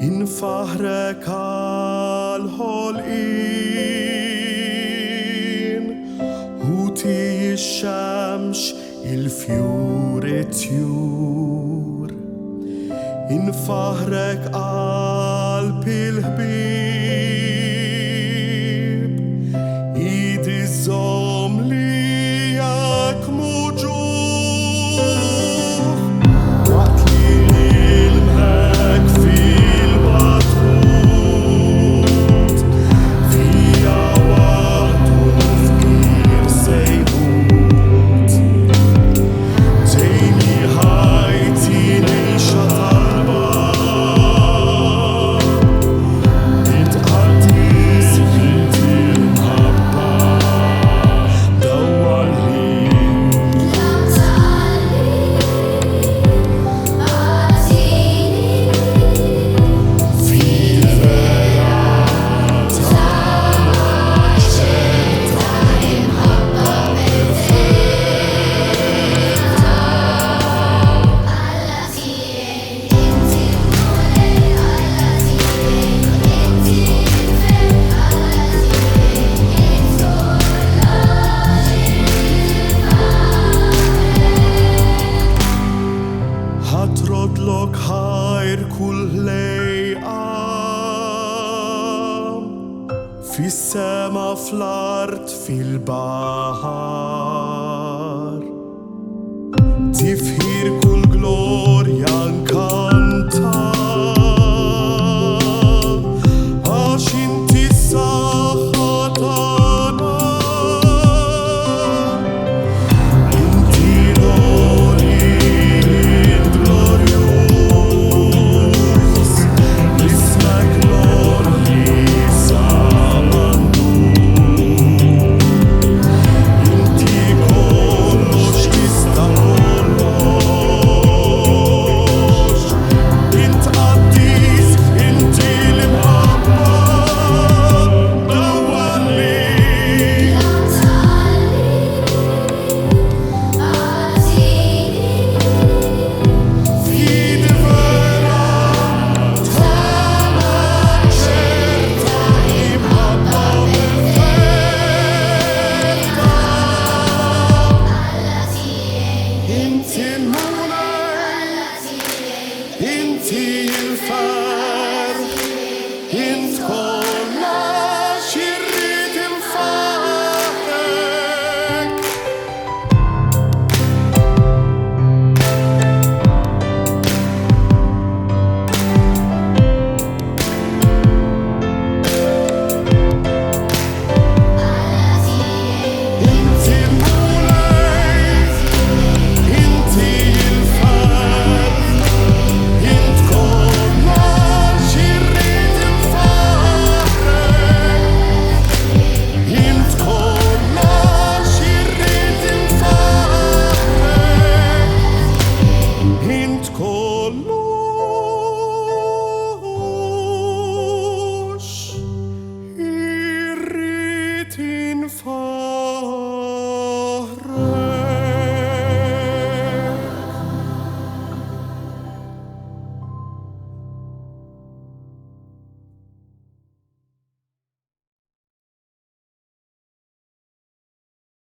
in fahrek al-holqin huti الشمس il-fjur it-tjur in fahrek qalb-il-ħbieb id iżżomm lijak muġuħ waqt li nilmħek fil-batut fija waħdu f'kir sejbut zejni ħajti nejxa talba itqaddis inti l-mħabba dawwalli ħatrodlok ħajr kull lejqam fis-sema fl-art fil-baħar tifħir kull glorja nkanta għax inti s-saħħa tagħna inti glorious ismek glorious inti kollox tista' kollox intqaddis inti l-imħabba dawwalli fid vera tagħmek ċerta imħabba perfetta inti l-mura